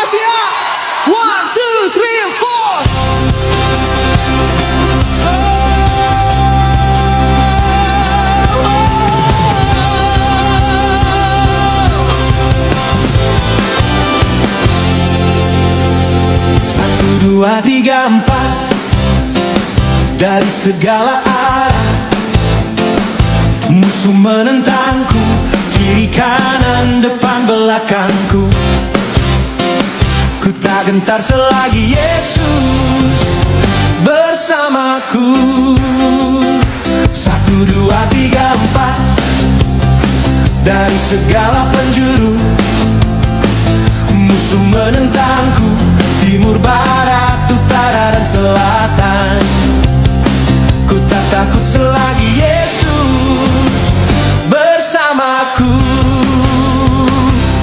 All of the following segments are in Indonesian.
kasih ya. 1, 2, 3, 4. Satu, dua, tiga, empat. Dari segala arah musuh menentangku, kiri kanan depan belakangku. Ku tak gentar selagi Yesus bersamaku. Satu, dua, tiga, empat. Dari segala penjuru musuh menentangku, timur, barat, utara, dan selatan. Ku tak takut selagi Yesus bersamaku.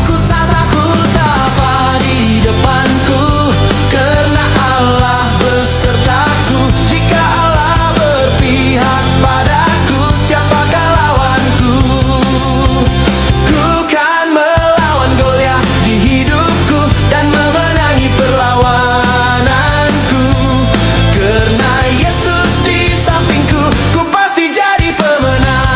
Ku tak takut apa di depanku, karena Allah besertaku. Jika Allah berpihak padaku, siapakah lawanku? Ku kan melawan Goliat di hidupku dan memenangi perlawananku. Karena Yesus di sampingku, ku pasti jadi pemenang.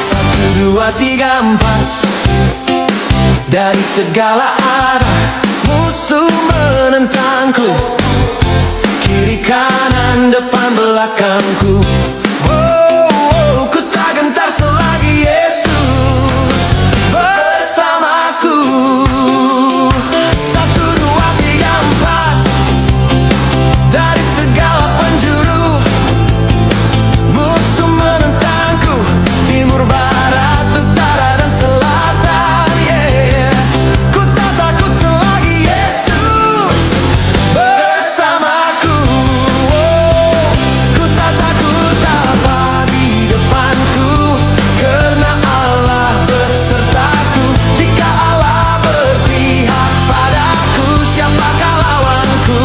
Satu, dua, tiga, empat. Dari segala arah musuh menentangku, kiri kanan depan belakangku. Oh, ku tak gentar selagi Yesus bersamaku. Satu, dua, tiga, empat. Dari segala penjuru musuh menentangku, timur, barat, utara, dan selatan. Yeah. Ku tak takut selagi Yesus bersamaku. Oh, ku tak takut apa di depanku, karena Allah besertaku. Jika Allah berpihak padaku, siapakah lawanku?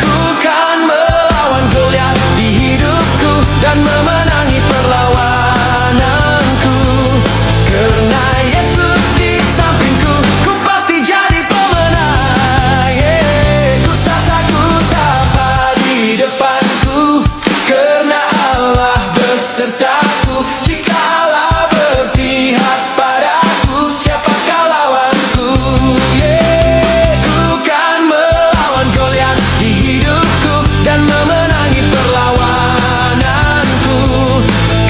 Ku kan melawan Goliat di hidupku dan memenangi perlawananku. Karena Yesus di sampingku, ku pasti jadi pemenang. Yeah. Ku tak takut apa di depanku, karena Allah besertaku. Jika Allah berpihak padaku, siapakah lawanku? Yeah. Ku kan melawan Goliat di hidupku dan memenangi perlawananku.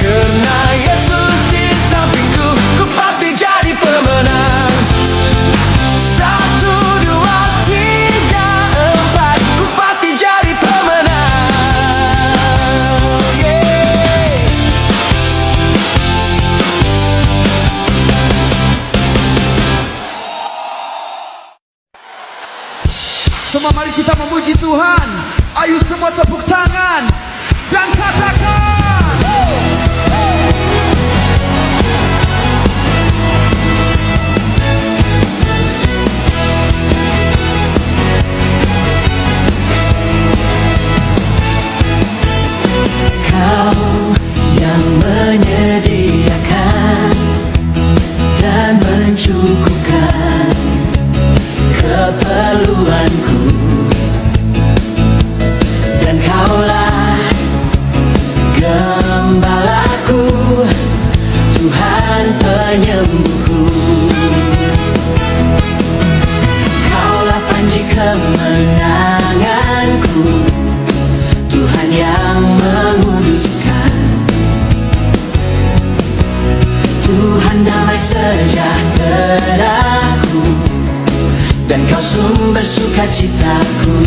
Karena Yesus di sampingku, ku pasti jadi pemenang. Satu, dua, tiga, empat. Ku pasti jadi pemenang. Yeah. Semua mari kita memuji Tuhan. Ayo semua tepuk tangan dan katakan, Kau yang menyediakan dan mencukupkan keperluanku, dan Kaulah gembalaku, Tuhan penyembuhku. Kaulah panji kemenanganku, Tuhan yang menguduskan. Tuhan damai sejahteraku, dan Kau sumber sukacitaku.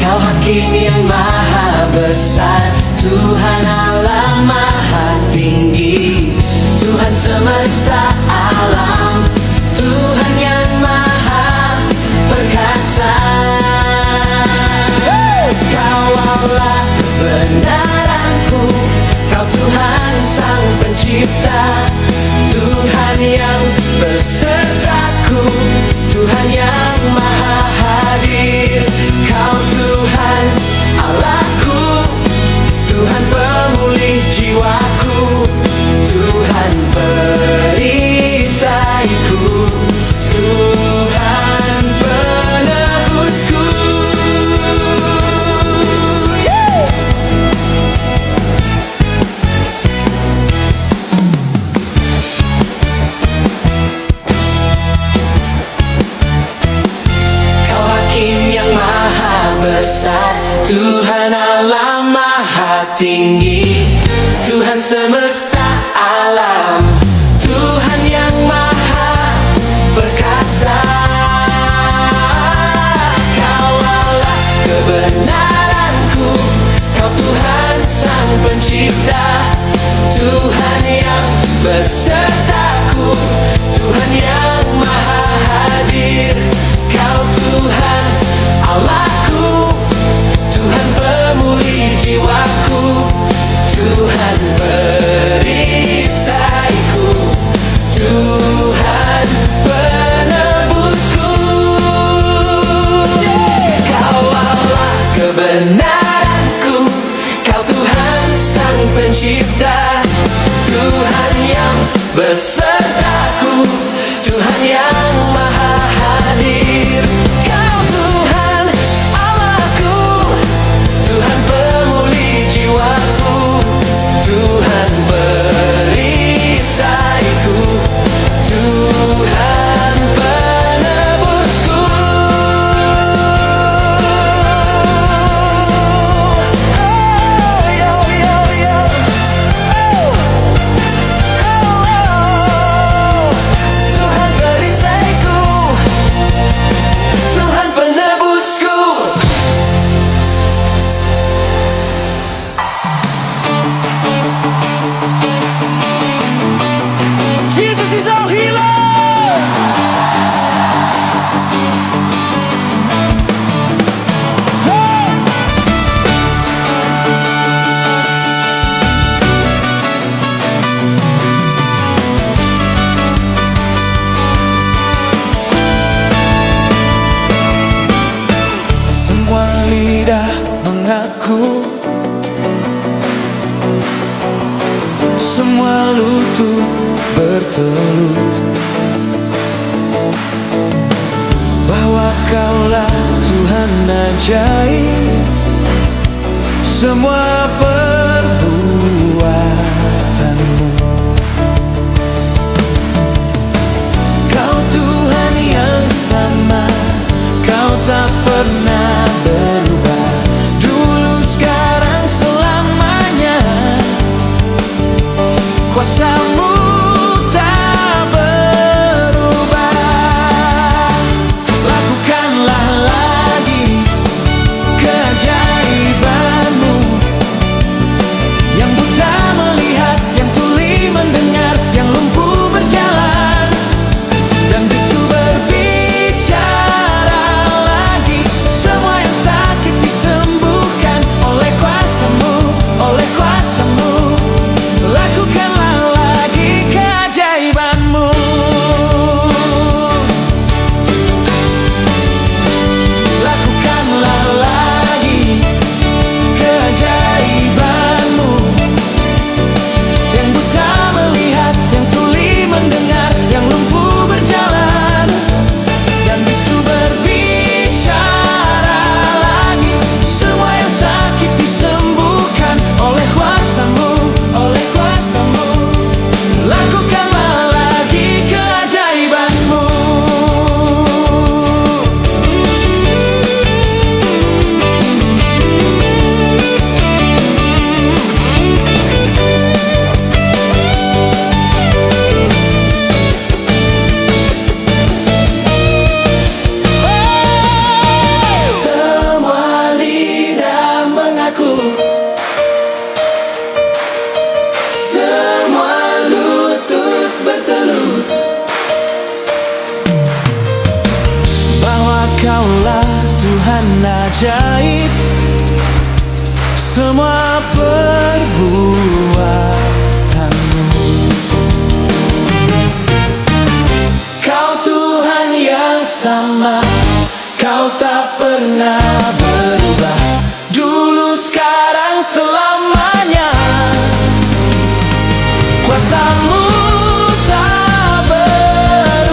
Kau hakim yang maha besar, Tuhan Allah maha tinggi, Tuhan semesta alam, Tuhan yang maha perkasa. Kau Allah kebenaranku, Kau Tuhan sang pencipta, Tuhan yang besar. perisaiku, Tuhan penebusku. Kau hakim yang maha besar, Tuhan Allah maha tinggi, Tuhan semesta alam, Tuhan yang maha perkasa. Kau Allah kebenaranku, Kau Tuhan sang pencipta, Tuhan yang besertaku, Tuhan yang maha hadir. Kau Tuhan Allahku, Tuhan pemulih jiwaku, Tuhan perisaiku, Tuhan penebusku. Kau Allah kebenaranku, Kau Tuhan sang pencipta, Tuhan yang besertaku, Tuhan yang maha hadir. Kau Tuhan Allahku, Tuhan pemulih jiwaku, Tuhan perisaiku, Tuhan penebusku. Oh, yo, yo, yo. Oh, oh, Tuhan perisaiku, Tuhan penebusku. Jesus is our healer. Hey! Semua lidah mengaku, semua lutut bertelut bahwa Kaulah Tuhan ajaib, semua perbuatanmu. Kau Tuhan yang sama, Kau tak pernah berubah, dulu sekarang selamanya. Kuasa-Mu tak berubah. Lakukanlah lagi keajaiban-Mu, yang buta melihat, yang tuli mendengar, yang lumpuh berjalan, dan bisu berbicara lagi. Semua yang sakit disembuhkan oleh kuasa-Mu, oleh kuasa-Mu. Lakukanlah lagi keajaiban-Mu. Lakukanlah lagi keajaiban-Mu, yang buta melihat, yang tuli mendengar, yang lumpuh berjalan, dan bisu berbicara lagi. Semua yang sakit disembuhkan oleh kuasa-Mu, oleh kuasa-Mu. Lakukanlah lagi keajaiban-Mu. Semua lidah mengaku, semua lutut bertelut bahwa Kaulah Tuhan ajaib, semua perbuatanmu. Kau Tuhan yang sama, Kau tak pernah berubah, dulu sekarang selamanya. Kuasa-Mu tak berubah.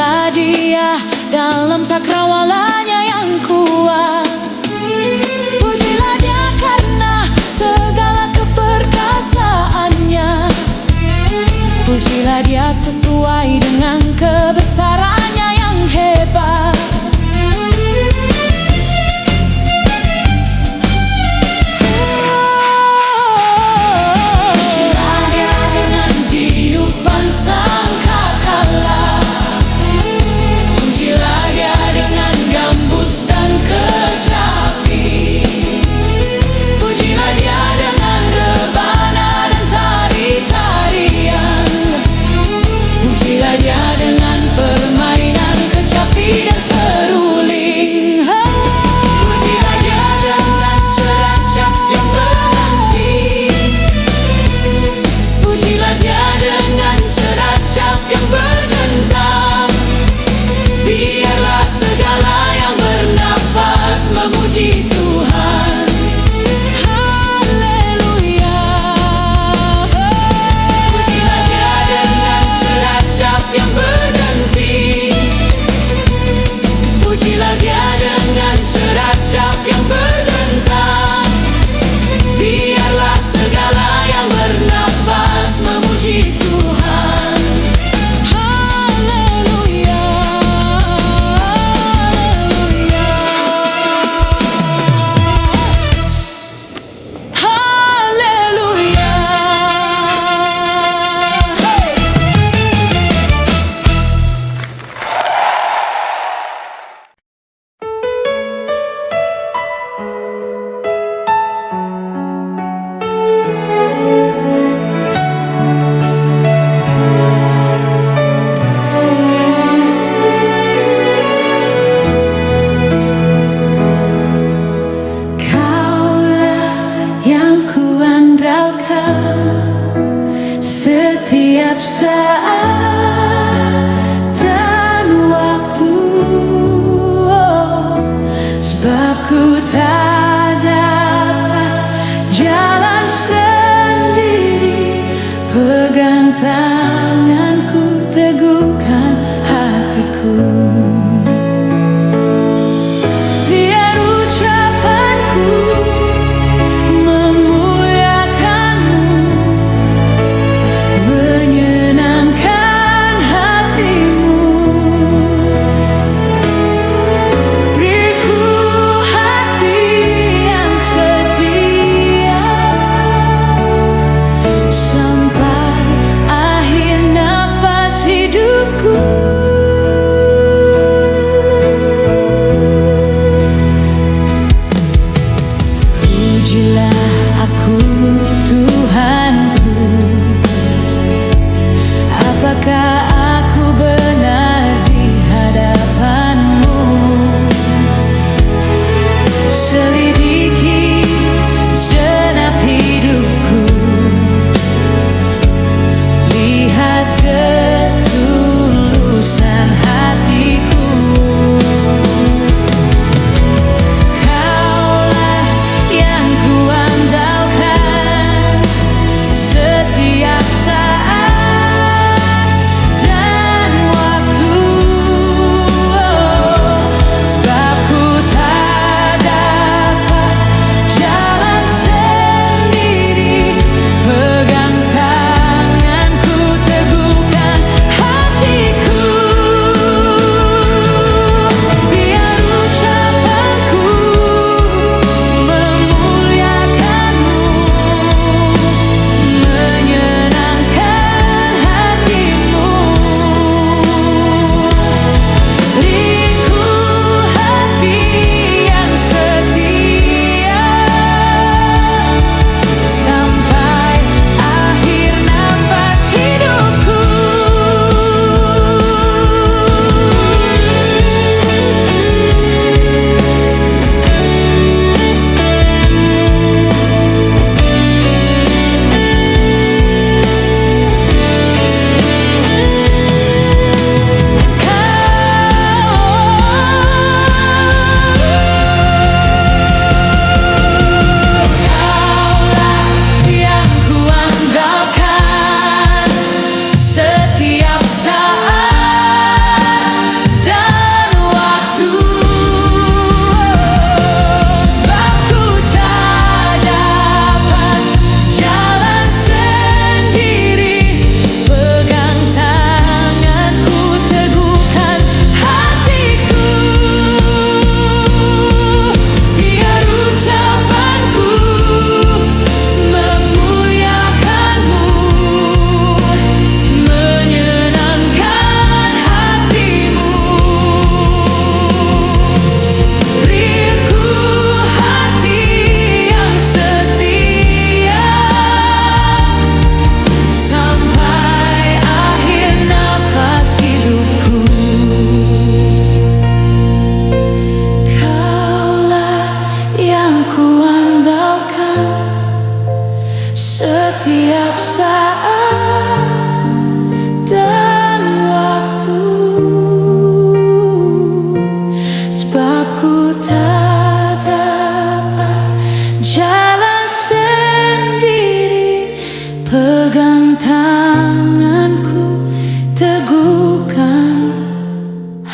Pujilah Dia dalam cakrawalanya yang kuat. Pujilah Dia karena segala keperkasaannya. Pujilah Dia sesuai dengan kebesarannya yang hebat. Pujilah Dia dengan tiupan sangkakala. Pujilah Dia dengan gambus dan kecapi. Pujilah Dia dengan rebana dan tari-tarian. Pujilah Dia dengan permainan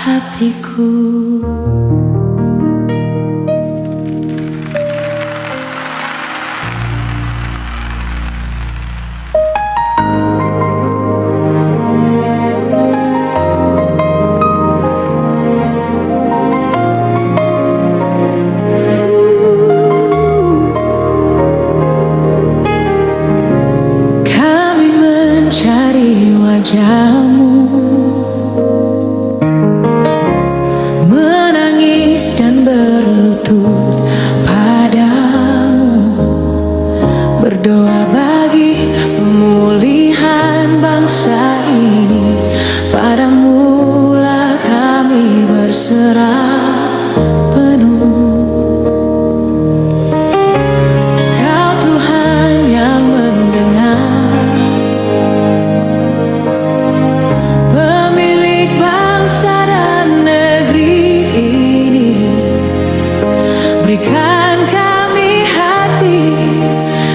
hatiku. Kami mencari wajah-Mu, menangis dan berlutut padamu, berdoa bagi pemulihan bangsa ini. Padamu-lah kami berserah penuh. Kau Tuhan yang mendengar, pemilik bangsa dan negeri ini. Berikan kami hati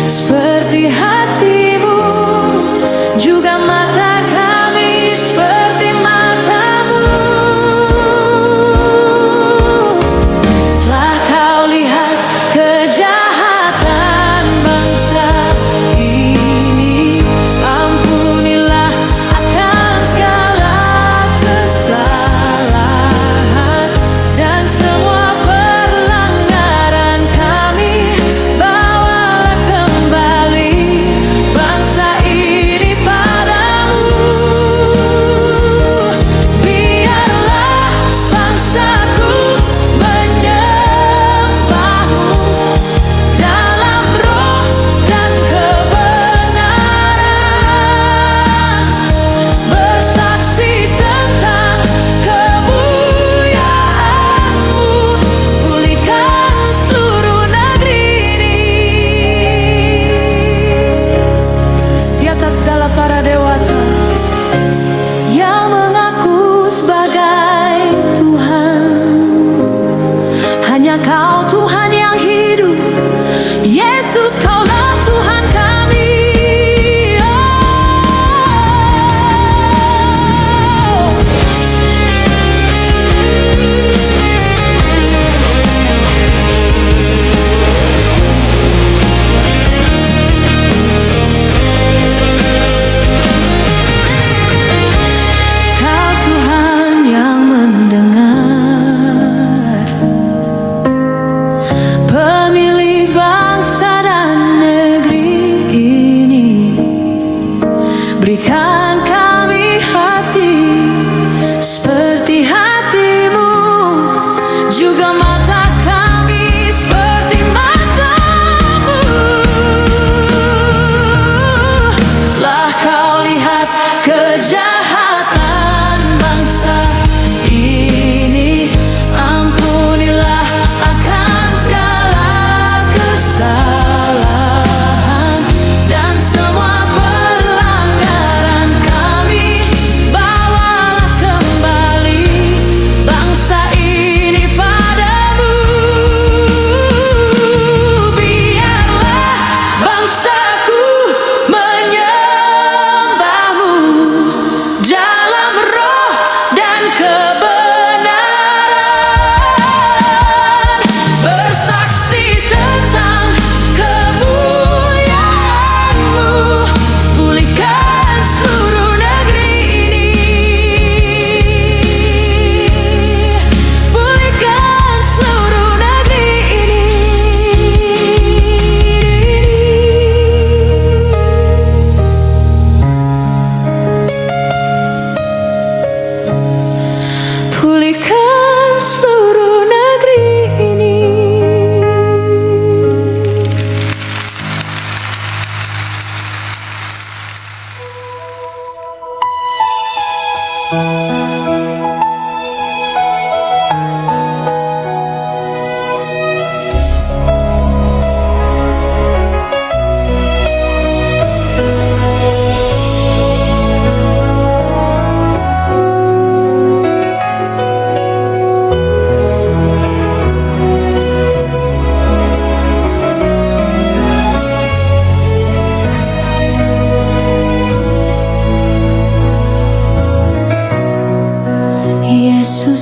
seperti hati-Mu, juga mata kami seperti mata-Mu. Telah Kau lihat kejahatan bangsa ini, ampunilah akan segala kesalahan dan semua pelanggaran kami. Bawalah kembali bangsa ini padamu. Biarlah bangsaku menyembah-Mu dalam roh dan kebenaran, bersaksi tentang kemuliaan-Mu. Pulihkan seluruh negeri ini. Di atas segala para dewata yang mengaku sebagai Tuhan, hanya Kau Tuhan yang hidup. Yesus, Kaulah Tuhan kami. Kau Tuhan yang mendengar,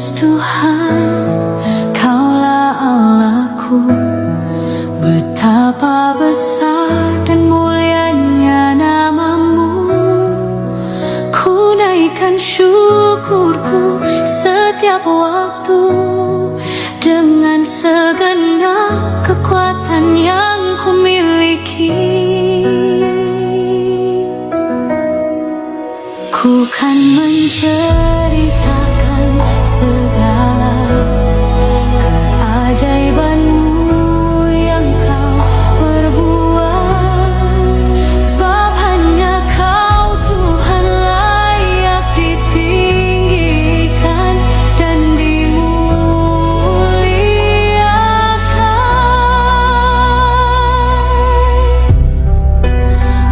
Yesus Tuhan, Kaulah Allahku. Betapa besar dan mulianya nama-Mu. Ku naikkan syukurku setiap waktu dengan segenap kekuatan yang ku miliki. Ku kan menceritakan segala keajaiban-Mu yang Kau perbuat, sebab hanya Kau Tuhan layak ditinggikan dan dimuliakan.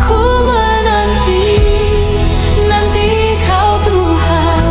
Ku menanti Kau Tuhan,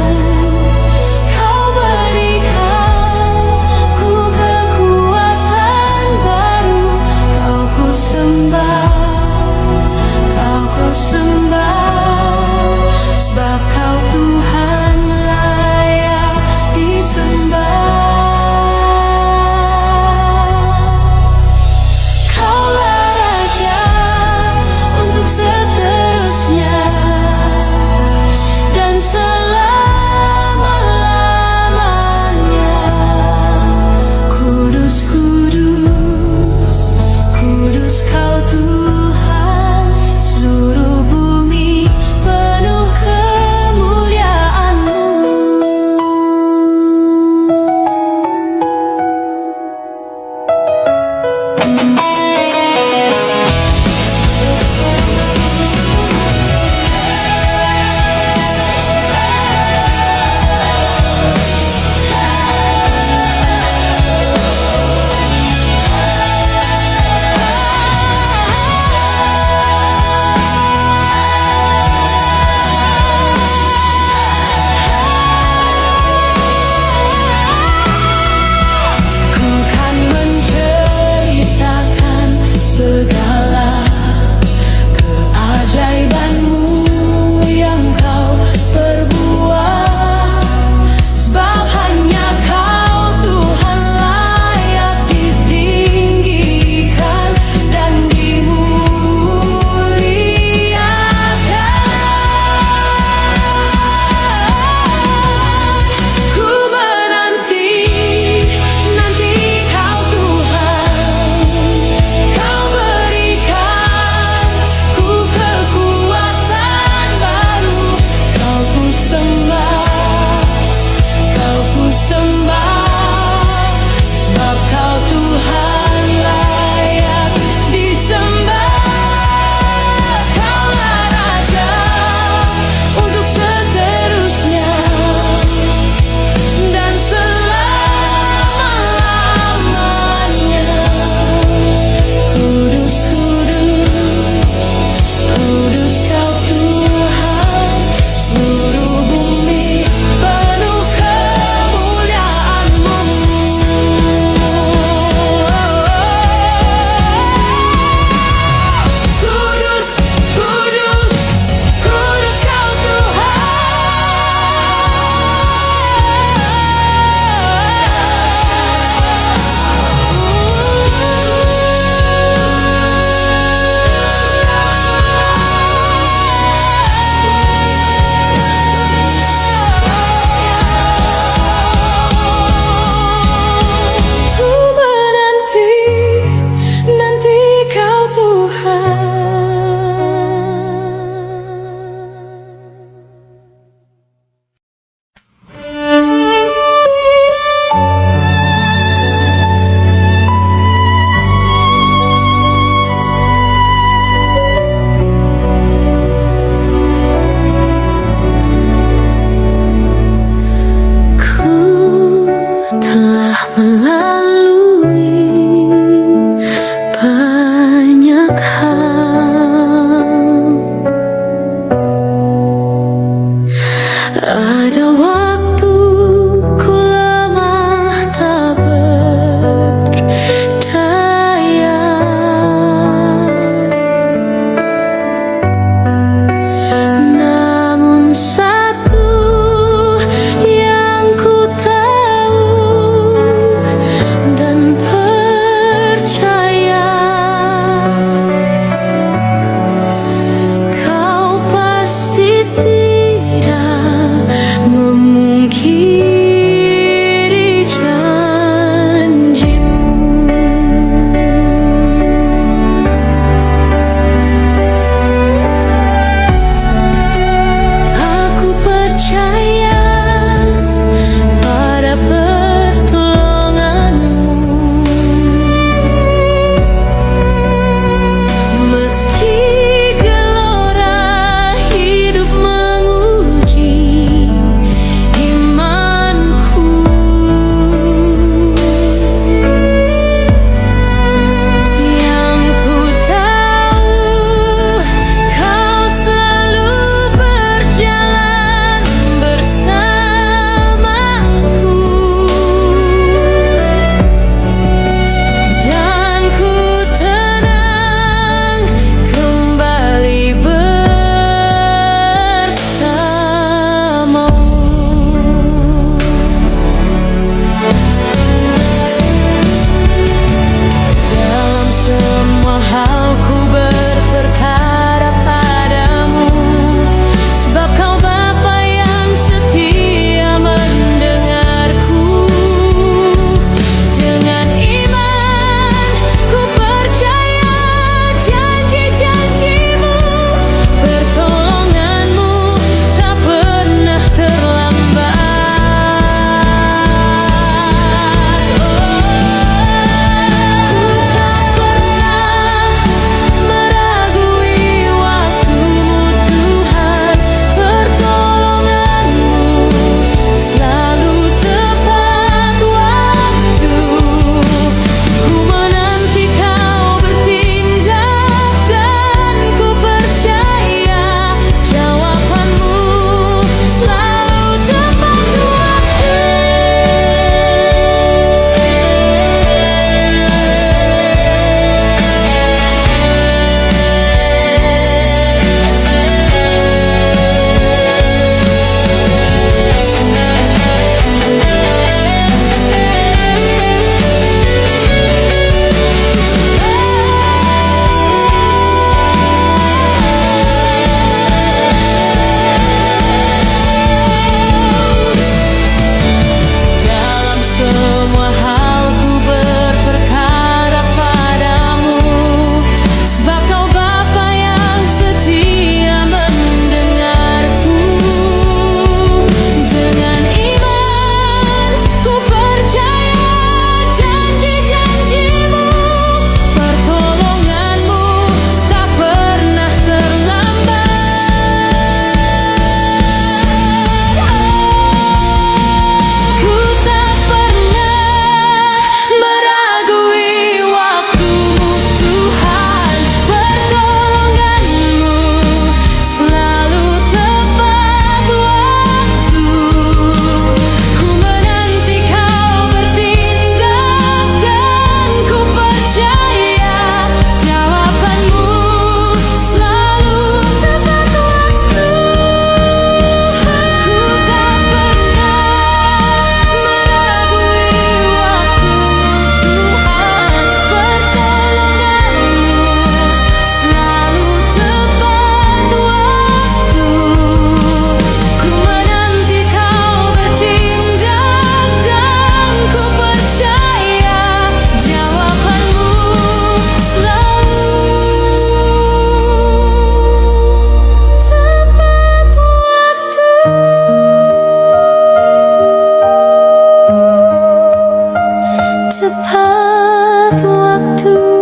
waktu.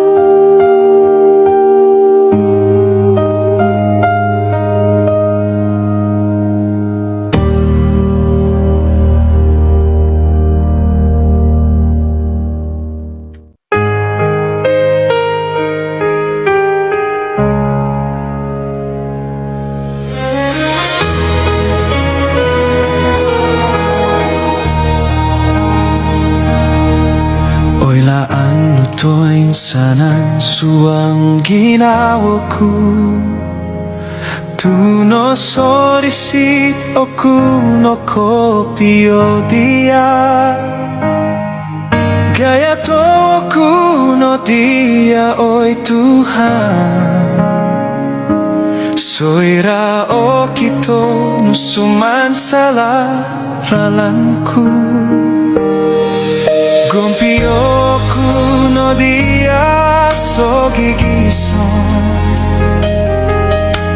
Oila anu to insanan suang ginawa ko Tuno sorisi oku no kopio dia Gaya to oku no dia oi Tuhan Soira o kito nusuman salah ralanku Gompio kuno dia so gigiso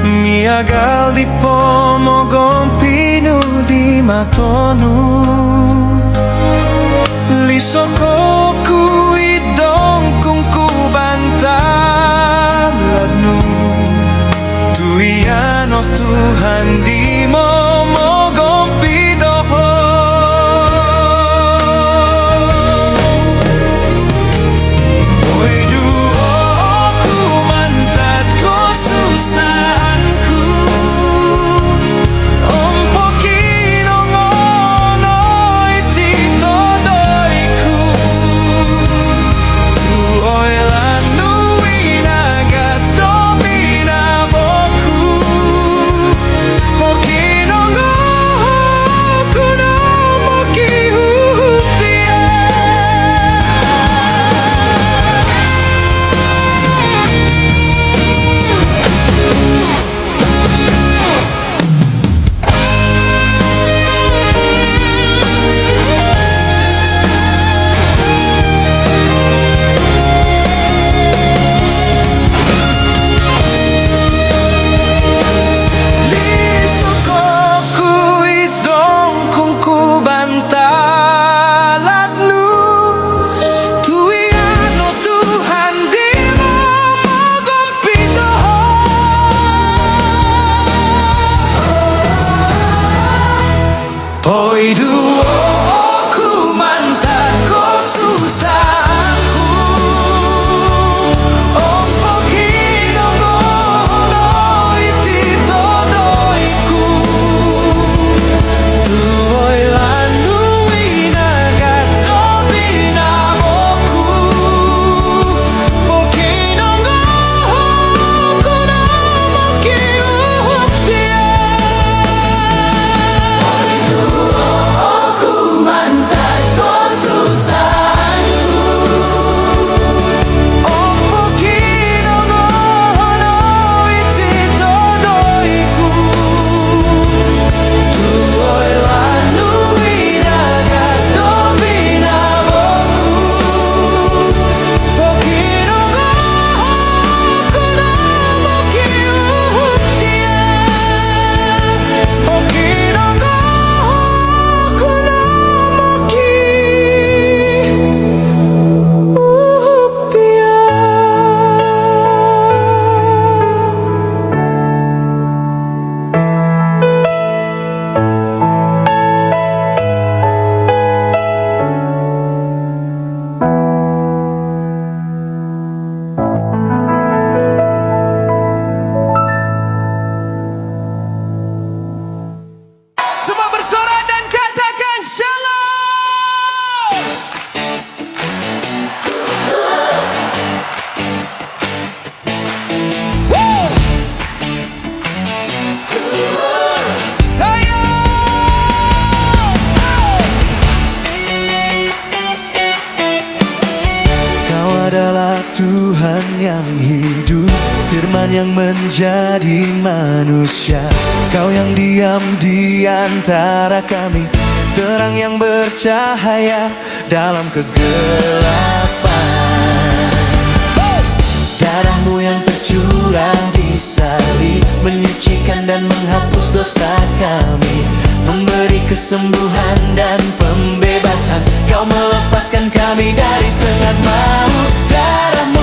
Miagal di pomo gompinu di matonu Lisoko ku idong kung kubantaladnu Tuyano Tuhan di mo gompido Oi duo ku mantat ko susahku Om pokino ngono iti todoiku Tuoi lanu inagato binamoku Pokino ngono kuno moki uhuptia Semua bersorak dan katakan shalom. Woo! Ayo! Kau adalah Tuhan yang hidup, Firman yang menjadi manusia. Kau yang diam di antara kami, terang yang bercahaya dalam kegelapan. Darahmu yang tercurah di salib menyucikan dan menghapus dosa kami, memberi kesembuhan dan pembebasan. Kau melepaskan kami dari sengat maut. Darahmu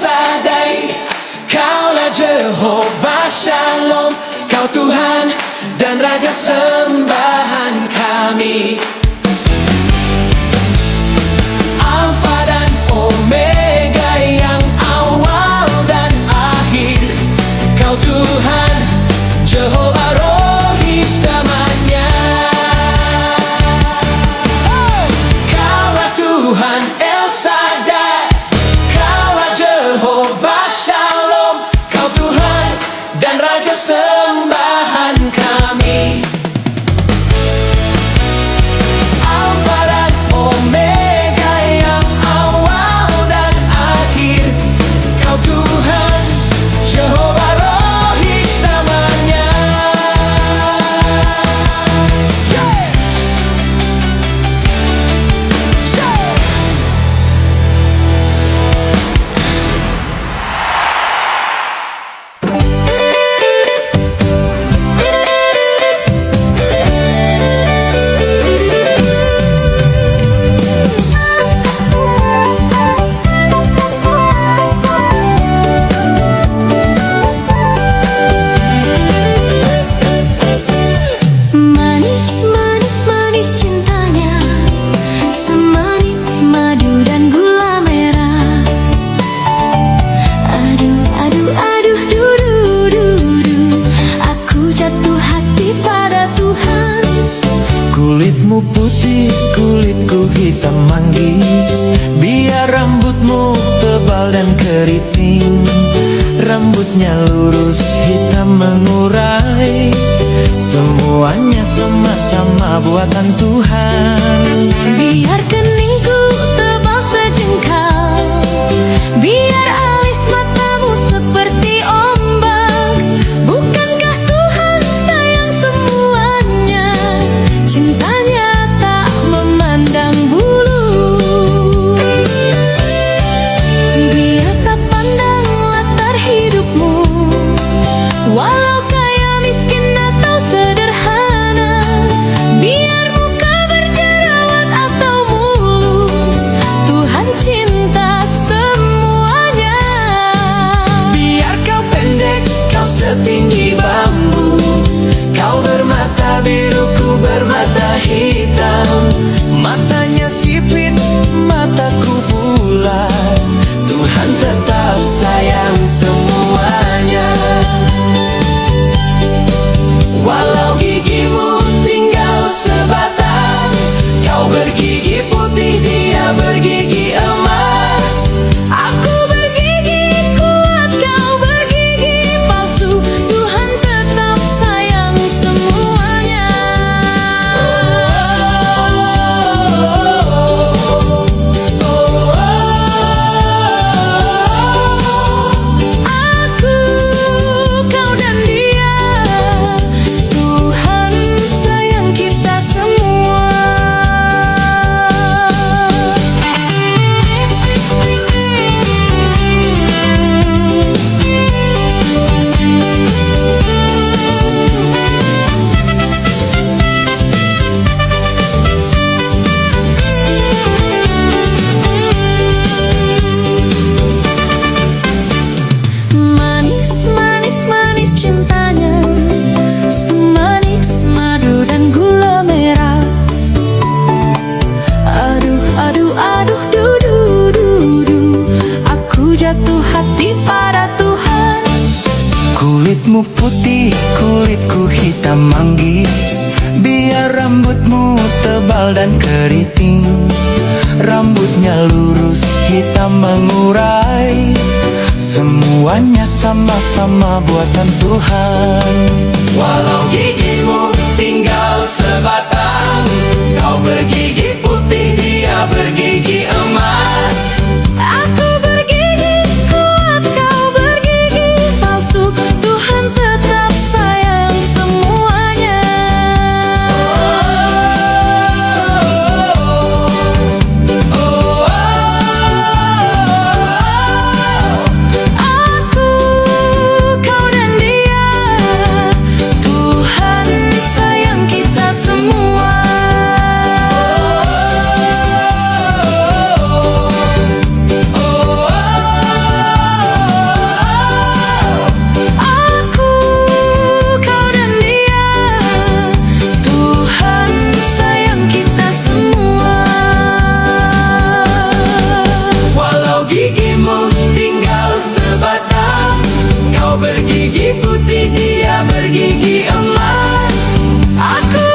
Shaddai, Kaulah Jehovah Shalom, Kau Tuhan dan Raja sembahan kami. Alfa dan Omega, yang awal dan akhir, Kau Tuhan Jehovah Rohis namanya. Kaulah Tuhan El Shaddai, Kaulah Jehovah Shalom, Kau Tuhan dan Raja sembahan kami. Alfa dan Omega, yang awal dan akhir, Kau Tuhan Jehovah Rohis namanya. Yeah. Yeah. Manis, manis, manis cintanya, semanis madu dan gula merah. Aduh, aduh, aduh, du, aku jatuh hati pada Tuhan. Kulitmu putih, kulitku hitam manggis. Biar rambutmu tebal dan keriting, rambutnya lurus, hitam mengurai. Semuanya sama-sama buatan Tuhan. Biar keningku tebal sejengkal, biar alis matamu seperti ombak. Bukankah Tuhan sayang semuanya? Cintanya tak memandang bulu. Dia tak pandang latar hidupmu, walau kaya, miskin atau sederhana. Biar muka berjerawat atau mulus, Tuhan cinta semuanya. Biar kau pendek, kau setinggi bambu, kau bermata biru, ku bermata hitam. Matanya sipit, mataku bulat, Tuhan tetap sayang semuanya. Walau gigimu tinggal sebatang, kau bergigi putih, dia bergigi emas. Aku bergigi kuat, kau bergigi palsu, Tuhan tetap sayang semuanya. Aku, kau dan dia, Tuhan sayang kita semua. Manis, manis, manis cintanya, semanis madu dan gula merah. Aduh, aduh, aduh, du, aku jatuh hati pada Tuhan. Kulitmu putih, kulitku hitam manggis. Biar rambutmu tebal dan keriting, rambutnya lurus, hitam mengurai. Semuanya sama-sama buatan Tuhan. Walau gigimu tinggal sebatang, kau bergigi putih, dia bergigi emas. Aku bergigi kuat, kau bergigi palsu, Tuhan tetap sayang semuanya. Aku, kau dan dia, Tuhan sayang kita semua. tinggal sebatang. Kau bergigi putih, dia bergigi emas. Aku